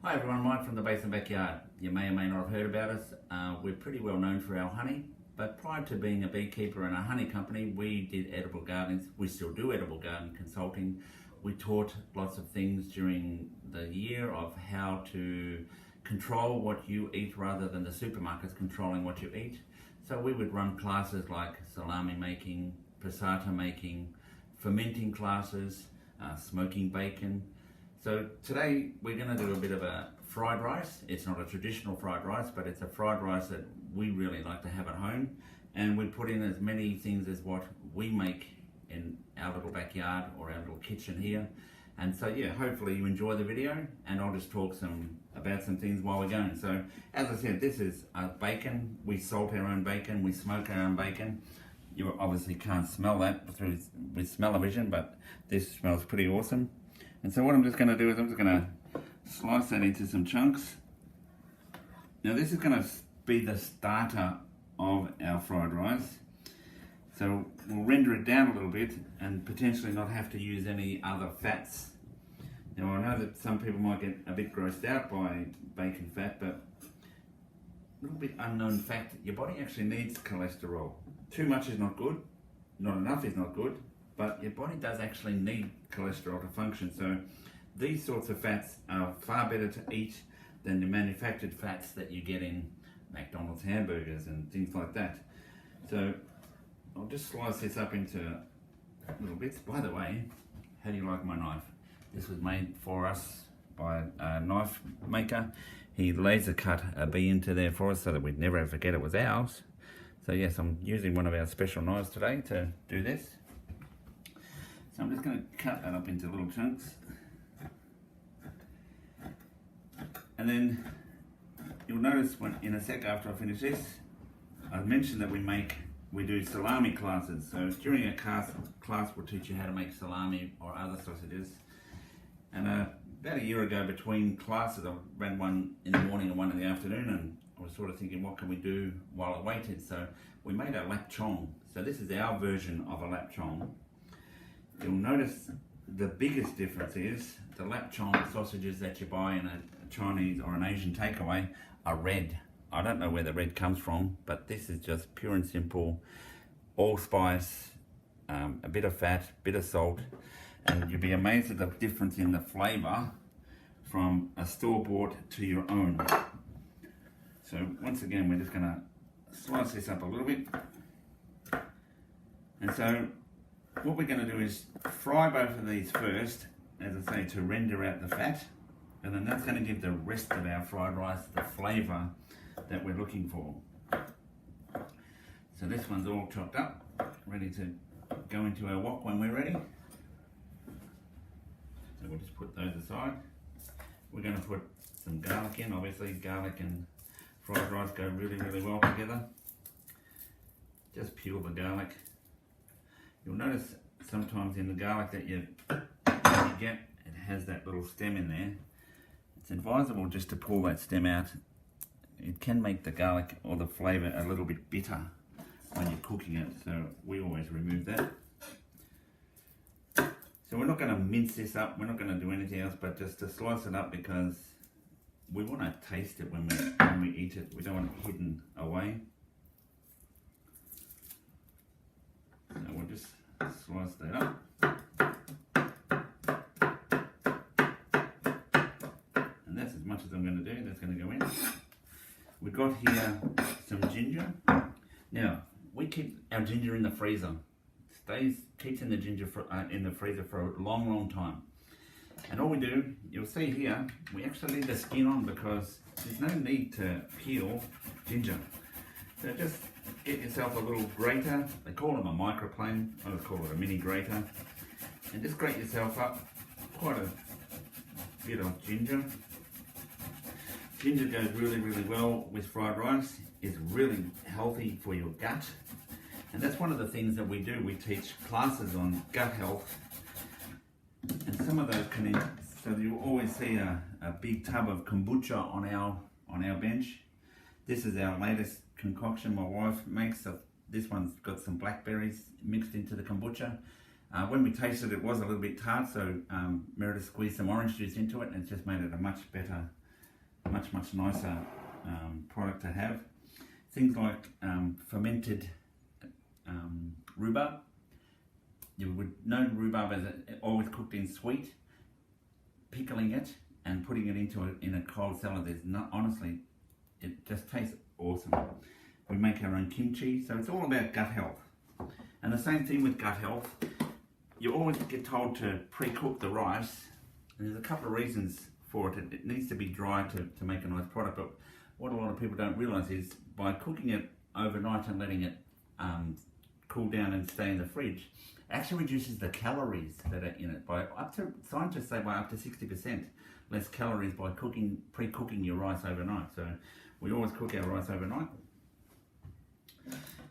Hi everyone, Mike from the Basin Backyard. You may or may not have heard about us. We're pretty well known for our honey, but prior to being a beekeeper and a honey company, we did edible gardens. We still do edible garden consulting. We taught lots of things during the year of how to control what you eat rather than the supermarkets controlling what you eat. So we would run classes like salami making, passata making, fermenting classes, smoking bacon. So today we're going to do a bit of a fried rice. It's not a traditional fried rice, but it's a fried rice that we really like to have at home. And we put in as many things as what we make in our little backyard or our little kitchen here. And so yeah, hopefully you enjoy the video, and I'll just talk about some things while we're going. So as I said, this is bacon. We salt our own bacon, we smoke our own bacon. You obviously can't smell that with smell-o-vision, but this smells pretty awesome. And so what I'm just going to do is I'm just going to slice that into some chunks. Now this is going to be the starter of our fried rice. So we'll render it down a little bit and potentially not have to use any other fats. Now I know that some people might get a bit grossed out by bacon fat, but a little bit unknown fact, your body actually needs cholesterol. Too much is not good, not enough is not good, but your body does actually need cholesterol to function. So these sorts of fats are far better to eat than the manufactured fats that you get in McDonald's hamburgers and things like that. So I'll just slice this up into little bits. By the way, how do you like my knife? This was made for us by a knife maker. He laser cut a bee into there for us so that we'd never ever forget it was ours. So yes, I'm using one of our special knives today to do this. So I'm just going to cut that up into little chunks. And then you'll notice in a sec after I finish this, I've mentioned that we do salami classes. So during a class we'll teach you how to make salami or other sausages. And about a year ago, between classes, I ran one in the morning and one in the afternoon, and I was sort of thinking, what can we do while I waited? So we made a lap chong. So this is our version of a lap chong. You'll notice the biggest difference is the lap chong sausages that you buy in a Chinese or an Asian takeaway are red. I don't know where the red comes from, but this is just pure and simple, allspice, a bit of fat, bit of salt, and you'll be amazed at the difference in the flavour from a store-bought to your own. So once again, we're just going to slice this up a little bit. And so what we're going to do is fry both of these first, as I say, to render out the fat, and then that's going to give the rest of our fried rice the flavour that we're looking for. So this one's all chopped up, ready to go into our wok when we're ready. So we'll just put those aside. We're going to put some garlic in. Obviously garlic and fried rice go really, really well together. Just peel the garlic. You'll notice sometimes in the garlic that you get, it has that little stem in there. It's advisable just to pull that stem out. It can make the garlic or the flavour a little bit bitter when you're cooking it, so we always remove that. So we're not going to mince this up, we're not going to do anything else but just to slice it up, because we want to taste it when we eat it. We don't want it hidden away. So we'll just slice that up. And that's as much as I'm going to do. That's going to go in. We've got here some ginger. Now, we keep our ginger in the freezer. Keeps in the ginger in the freezer for a long, long time. And all we do, you'll see here, we actually leave the skin on because there's no need to peel ginger. So just get yourself a little grater. They call them a microplane. I would call it a mini grater. And just grate yourself up quite a bit of ginger. Ginger goes really, really well with fried rice. It's really healthy for your gut. And that's one of the things that we do. We teach classes on gut health. And some of those can, so you'll always see a big tub of kombucha on our bench. This is our latest concoction my wife makes. So this one's got some blackberries mixed into the kombucha. When we tasted it, it was a little bit tart, so Meredith squeezed some orange juice into it, and it's just made it a much better much nicer product to have. Things like fermented rhubarb. You would know rhubarb as always cooked in sweet. Pickling it and putting it in a cold salad, honestly, it just tastes awesome. We make our own kimchi, so it's all about gut health. And the same thing with gut health. You always get told to pre-cook the rice, and there's a couple of reasons for it. It needs to be dry to make a nice product, but what a lot of people don't realise is by cooking it overnight and letting it cool down and stay in the fridge, actually reduces the calories that are in it by scientists say by up to 60% less calories by pre-cooking your rice overnight. So we always cook our rice overnight.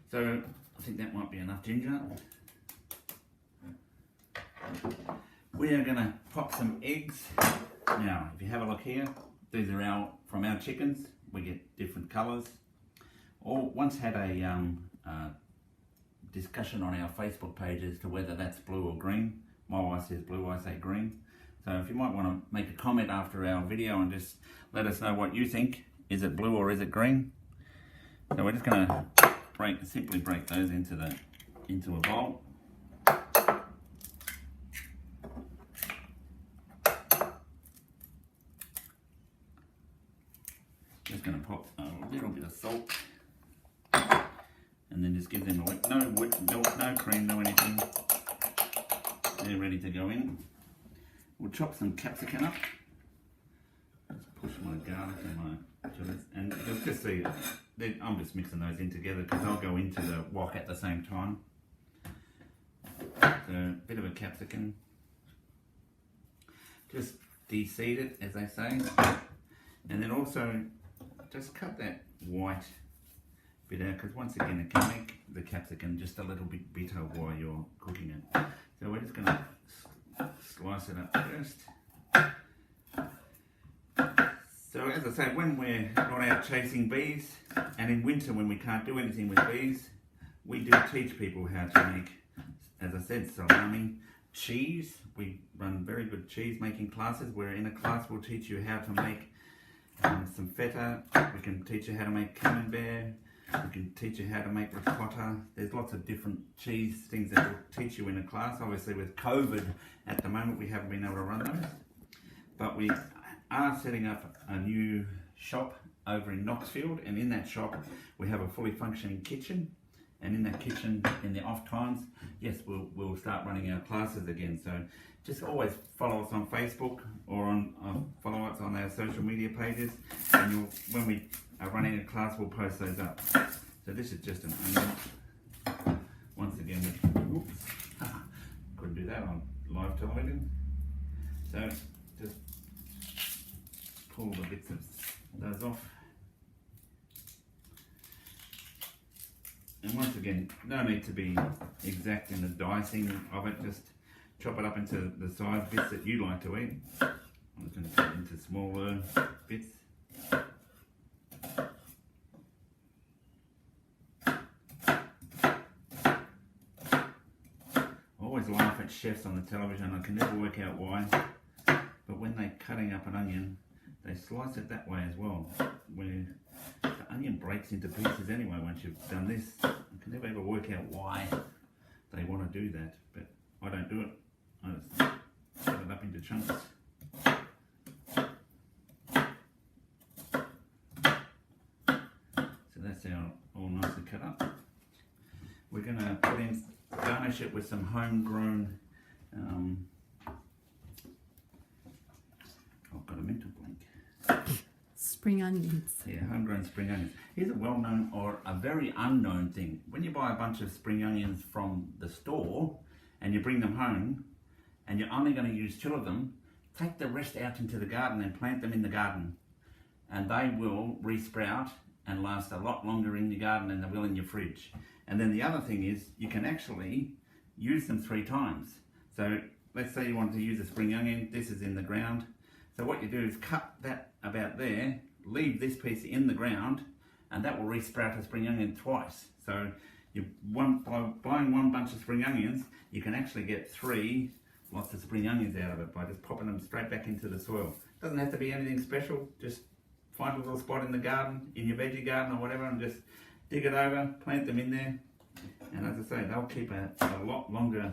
So I think that might be enough ginger. We are going to pop some eggs. Now, if you have a look here, these are from our chickens. We get different colours. Once had a discussion on our Facebook page as to whether that's blue or green. My wife says blue, I say green. So if you might want to make a comment after our video and just let us know what you think. Is it blue or is it green? So we're just going to simply break those into a bowl. Just going to pop a little bit of salt. And then just give them no milk, no cream, no anything. They're ready to go in. We'll chop some capsicum up. Just push my garlic and my chilies. And you'll just see, I'm just mixing those in together because I'll go into the wok at the same time. So a bit of a capsicum. Just de-seed it, as they say. And then also just cut that white bit out, because once again it can make the capsicum just a little bit bitter while you're cooking it. So we're just going to slice it up first. So as I say, when we're not out chasing bees, and in winter when we can't do anything with bees, we do teach people how to make, as I said, salami, cheese. We run very good cheese making classes, where in a class we'll teach you how to make some feta. We can teach you how to make camembert. We can teach you how to make ricotta. There's lots of different cheese things that we'll teach you in a class. Obviously with COVID at the moment we haven't been able to run those. But we are setting up a new shop over in Knoxfield, and in that shop we have a fully functioning kitchen. And in that kitchen, in the off times, yes, we'll start running our classes again. So just always follow us on Facebook or follow us on our social media pages. And when we are running a class, we'll post those up. So this is just an onion. Once again, oops, couldn't do that on live television. So just pull the bits of those off. And once again, no need to be exact in the dicing of it, just chop it up into the size bits that you like to eat. I'm just going to cut it into smaller bits. I always laugh at chefs on the television, I can never work out why, but when they're cutting up an onion, they slice it that way as well, where the onion breaks into pieces anyway once you've done this. I can never ever work out why they want to do that, but I don't do it. I just cut it up into chunks. So that's all nicely cut up. We're going to garnish it with some homegrown, I've got a mental blank. Spring onions. Yeah, homegrown spring onions. Here's a well-known or a very unknown thing. When you buy a bunch of spring onions from the store and you bring them home and you're only going to use 2 of them, take the rest out into the garden and plant them in the garden. And they will re-sprout and last a lot longer in your garden than they will in your fridge. And then the other thing is you can actually use them 3 times. So let's say you want to use a spring onion, this is in the ground. So what you do is cut that about there, leave this piece in the ground, and that will re-sprout a spring onion twice. So by buying 1 bunch of spring onions, you can actually get 3 lots of spring onions out of it by just popping them straight back into the soil. Doesn't have to be anything special, just find a little spot in the garden, in your veggie garden or whatever, and just dig it over, plant them in there. And as I say, they'll keep a lot longer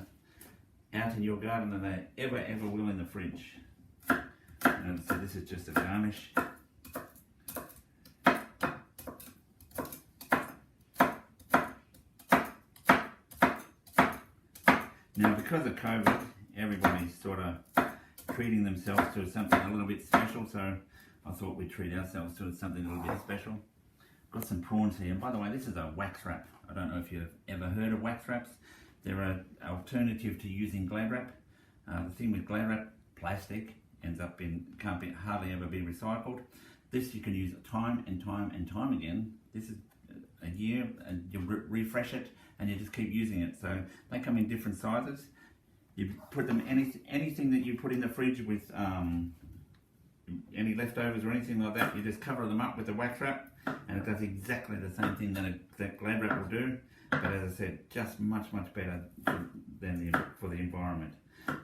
out in your garden than they ever will in the fridge. And so this is just a garnish. Now, because of COVID, everybody's sort of treating themselves to something a little bit special, so I thought we'd treat ourselves to something a little bit special. Got some prawns here, and by the way, this is a wax wrap. I don't know if you've ever heard of wax wraps. They're an alternative to using Glad wrap. The thing with Glad wrap, plastic ends up can't hardly ever be recycled. This you can use time and time again. This is a year, and you refresh it, and you just keep using it. So they come in different sizes. You put them anything that you put in the fridge with any leftovers or anything like that. You just cover them up with the wax wrap, and it does exactly the same thing that Glad wrap will do. But as I said, just much better than for the environment.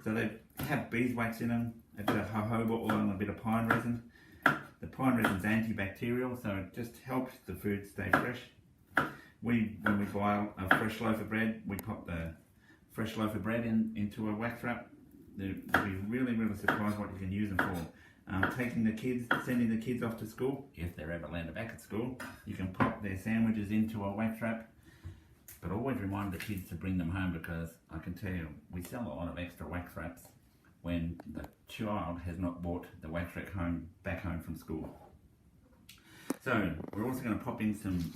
So they have beeswax in them, a bit of jojoba oil and a bit of pine resin. The pine resin is antibacterial, so it just helps the food stay fresh. When we buy a fresh loaf of bread, we pop the fresh loaf of bread into a wax wrap. You'll be really surprised what you can use them for. Sending the kids off to school, if they're ever landed back at school, you can pop their sandwiches into a wax wrap. But always remind the kids to bring them home, because I can tell you, we sell a lot of extra wax wraps when the child has not brought the wax wrap back home from school. So we're also going to pop in some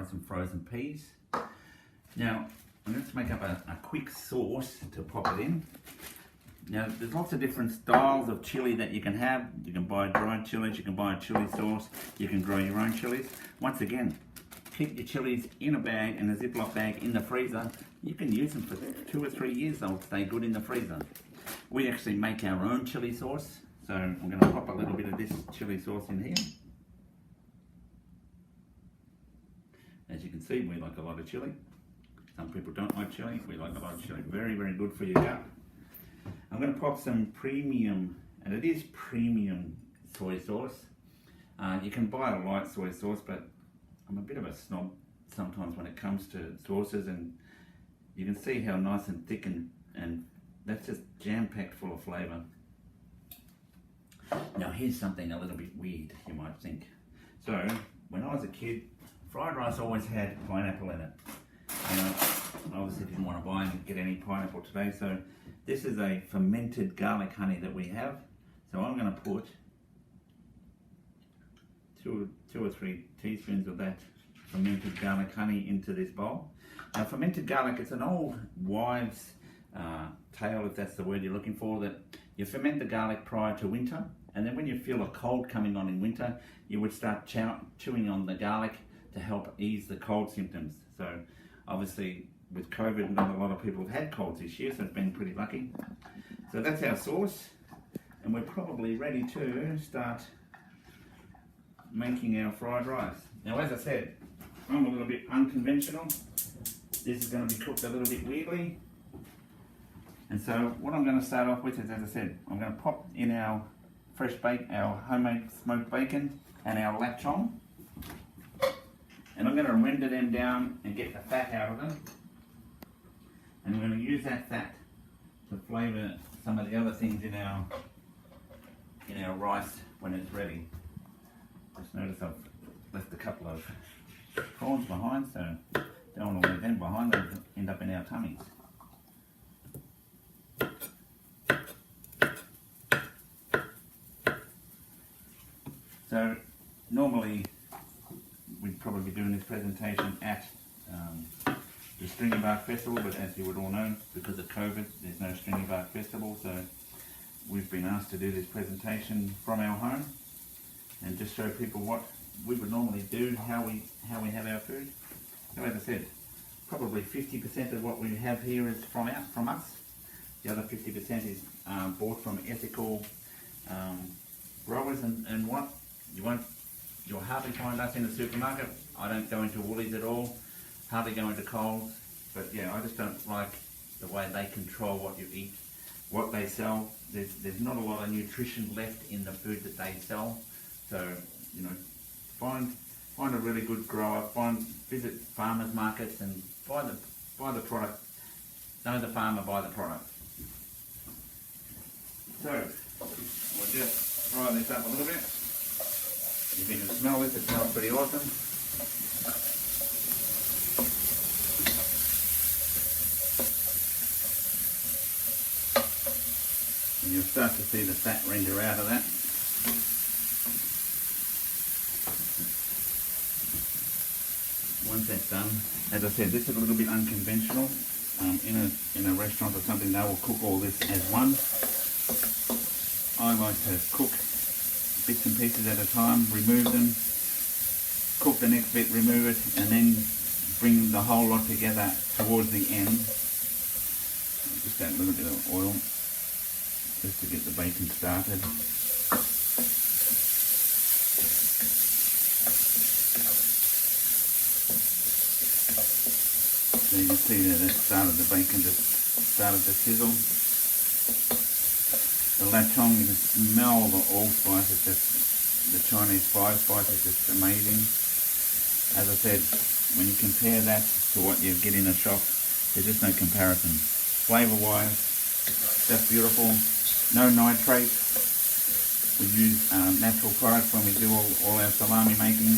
some frozen peas. Now I'm going to make up a quick sauce to pop it in. Now there's lots of different styles of chili that you can have. You can buy dried chilies, you can buy a chili sauce, you can grow your own chilies. Once again, keep your chilies in a bag, in a Ziploc bag in the freezer. You can use them for 2 or 3 years, they'll stay good in the freezer. We actually make our own chili sauce, so I'm going to pop a little bit of this chili sauce in here. As you can see, we like a lot of chili. Some people don't like chili, we like a lot of chili. Very good for your gut. I'm going to pop some premium, and it is premium soy sauce. You can buy a light soy sauce, but I'm a bit of a snob sometimes when it comes to sauces, and you can see how nice and thick and that's just jam-packed full of flavour. Now here's something a little bit weird, you might think. So when I was a kid, fried rice always had pineapple in it. I obviously didn't want to buy and get any pineapple today, so this is a fermented garlic honey that we have. So I'm going to put two or three teaspoons of that fermented garlic honey into this bowl. Now fermented garlic, it's an old wives' tale, if that's the word you're looking for, that you ferment the garlic prior to winter, and then when you feel a cold coming on in winter, you would start chewing on the garlic to help ease the cold symptoms. So obviously with COVID, not a lot of people have had colds this year, so it's been pretty lucky. So that's our sauce, and we're probably ready to start making our fried rice. Now as I said, I'm a little bit unconventional. This is going to be cooked a little bit weirdly. And so what I'm going to start off with is, as I said, I'm going to pop in our our homemade smoked bacon and our lachon. And I'm going to render them down and get the fat out of them. And we're going to use that fat to flavour some of the other things in our rice when it's ready. Just notice I've left a couple of prawns behind, so don't want to leave them behind, they'll end up in our tummies. So normally we'd probably be doing this presentation at the Stringybark Festival, but as you would all know, because of COVID, there's no Stringybark Festival, so we've been asked to do this presentation from our home and just show people what we would normally do, how we have our food. So as I said, probably 50% of what we have here is from us. The other 50% is bought from ethical growers, and what you'll hardly find us in the supermarket. I don't go into Woolies at all, hardly go into Coles, but yeah, I just don't like the way they control what you eat, what they sell. There's not a lot of nutrition left in the food that they sell. So, you know, find a really good grower, visit farmers markets and buy the product. Know the farmer, buy the product. So, we'll just fry this up a little bit. If you can smell this, it smells pretty awesome. And you'll start to see the fat render out of that. Once that's done, as I said, this is a little bit unconventional. In a restaurant or something, they will cook all this as one. I like to cook bits and pieces at a time, remove them, cook the next bit, remove it, and then bring the whole lot together towards the end. Just add a little bit of oil just to get the bacon started. So you can see that it started, the bacon just started to sizzle. The lechon, you can smell the allspice, it's just, the Chinese five spice is just amazing. As I said, when you compare that to what you get in a shop, there's just no comparison. Flavour wise, just beautiful. No nitrates. We use natural products when we do all our salami making.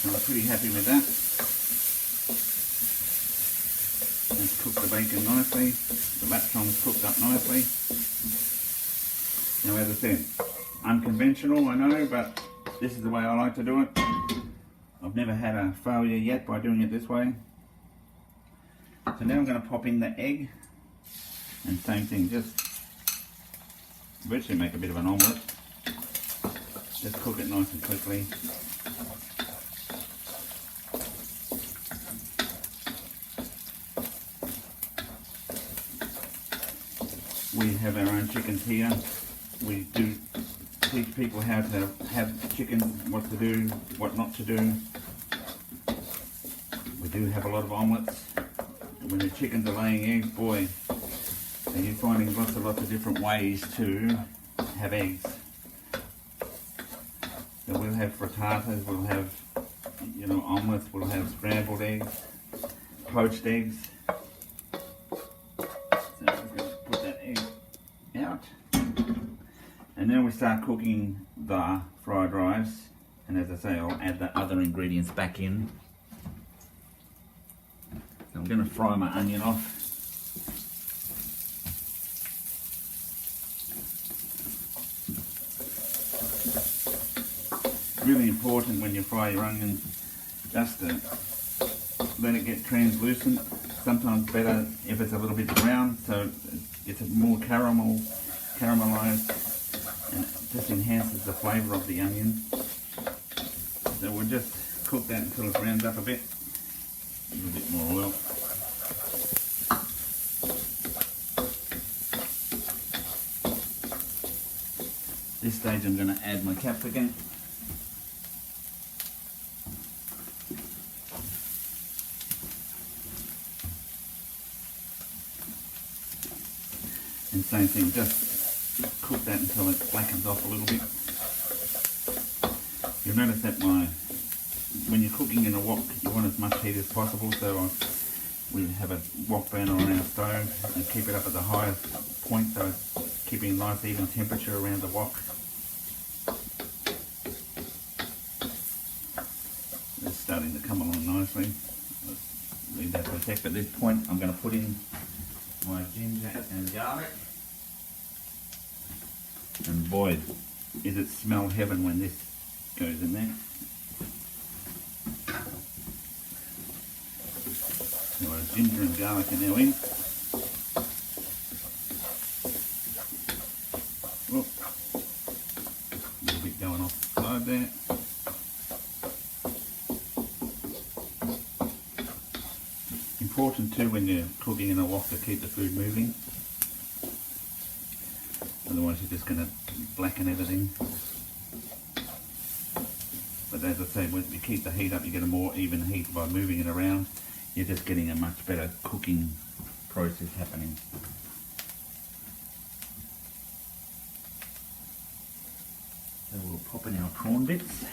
I'm pretty happy with that. Let's cook the bacon nicely. The lechon's cooked up nicely. Now, as I said, unconventional, I know, but this is the way I like to do it. I've never had a failure yet by doing it this way. So now I'm going to pop in the egg, and same thing, just virtually make a bit of an omelette. Just cook it nice and quickly. We have our own chickens here. We do teach people how to have chicken, what to do, what not to do. We do have a lot of omelettes. When the chickens are laying eggs, boy, are you finding lots of different ways to have eggs. So we'll have frittatas, we'll have, you know, omelettes, we'll have scrambled eggs, poached eggs. Out, and now we start cooking the fried rice, and as I say, I'll add the other ingredients back in. So I'm going to fry my onion off. Really important when you fry your onion just to let it get translucent. Sometimes better if it's a little bit brown, so it's more caramelized, and it just enhances the flavour of the onion. So we'll just cook that until it browns up a bit. A little bit more oil. This stage I'm going to add my capsicum. And same thing, just cook that until it blackens off a little bit. You'll notice that when you're cooking in a wok, you want as much heat as possible, so we have a wok burner on our stove and keep it up at the highest point, so it's keeping a nice even temperature around the wok. It's starting to come along nicely. Let's leave that for a sec. At this point, I'm going to put in my ginger and garlic. And boy, is it smell heaven when this goes in there. So our ginger and garlic are now in. Whoop. A little bit going off the side there. important too when you're cooking in a wok to keep the food moving. Otherwise you're just going to blacken everything. But as I say, when you keep the heat up, you get a more even heat by moving it around. You're just getting a much better cooking process happening. So we'll pop in our prawn bits.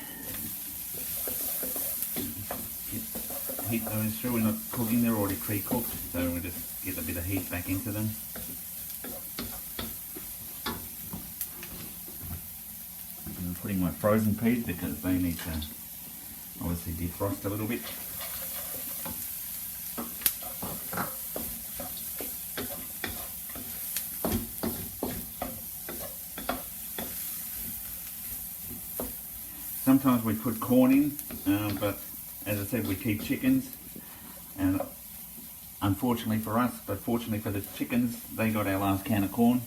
Heat those through. We're not cooking, they're already pre-cooked, so we'll just get a bit of heat back into them. I'm putting my frozen peas because they need to obviously defrost a little bit. Sometimes we put corn in, but as I said, we keep chickens, and unfortunately for us, but fortunately for the chickens, they got our last can of corn.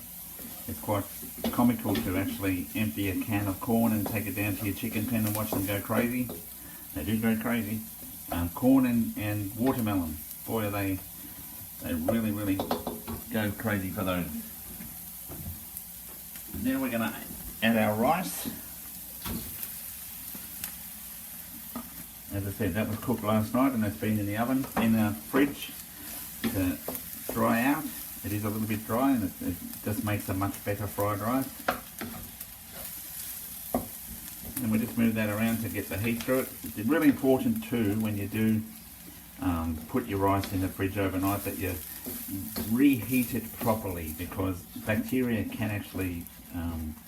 It's quite comical to actually empty a can of corn and take it down to your chicken pen and watch them go crazy. They do go crazy. Corn and watermelon, boy, are they really go crazy for those. Now we're going to add our rice. As I said, that was cooked last night and it's been in the oven, in the fridge to dry out. It is a little bit dry and it just makes a much better fried rice. And we just move that around to get the heat through it. It's really important too when you do put your rice in the fridge overnight that you reheat it properly, because bacteria can actually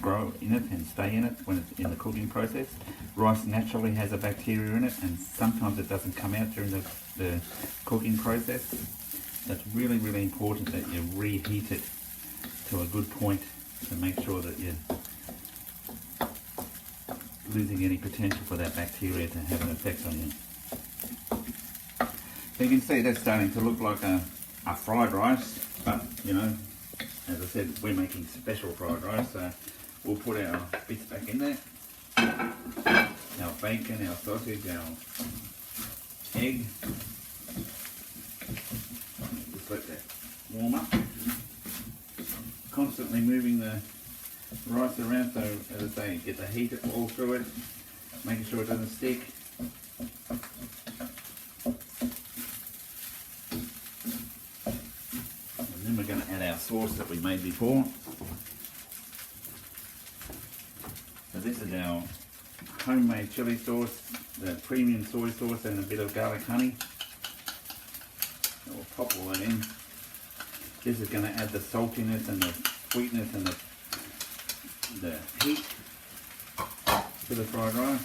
grow in it and stay in it when it's in the cooking process. Rice naturally has a bacteria in it and sometimes it doesn't come out during the cooking process. So it's really important that you reheat it to a good point to make sure that you're losing any potential for that bacteria to have an effect on you. So you can see that's starting to look like a fried rice, but you know, as I said, we're making special fried rice, so we'll put our bits back in there. Our bacon, our sausage, our egg. Just let that warm up. Constantly moving the rice around, so as I say, get the heat all through it, making sure it doesn't stick. And then we're going to add our sauce that we made before. So this is our homemade chili sauce, the premium soy sauce and a bit of garlic honey. So we'll pop all that in. This is going to add the saltiness and the sweetness and the heat to the fried rice.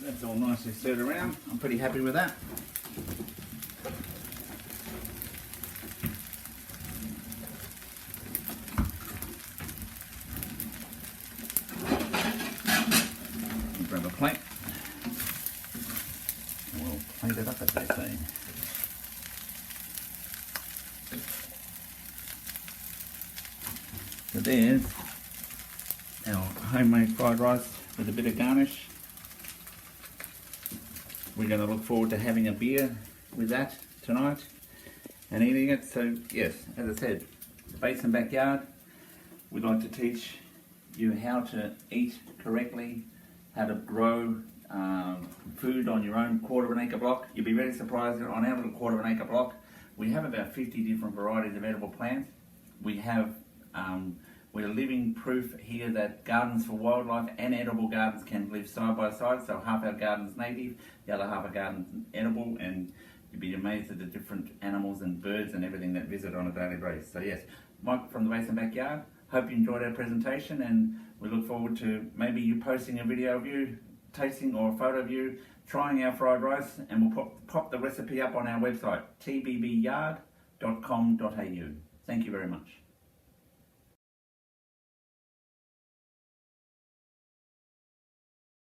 That's all nicely stirred around. I'm pretty happy with that. Grab a plate and we'll plate it up, as they say. So there's our homemade fried rice with a bit of garnish. We're going to look forward to having a beer with that tonight and eating it. So yes, as I said, Basin Backyard, we'd like to teach you how to eat correctly, how to grow food on your own 1/4 acre block. You'll be really surprised that on our little 1/4 acre block, we have about 50 different varieties of edible plants. We have, we're living proof here that gardens for wildlife and edible gardens can live side by side. So half our garden's native, the other half our garden's edible, and you'd be amazed at the different animals and birds and everything that visit on a daily basis. So yes, Mike from the Basin Backyard. Hope you enjoyed our presentation, and we look forward to maybe you posting a video of you tasting or a photo of you trying our fried rice, and we'll pop the recipe up on our website, tbbyard.com.au. Thank you very much.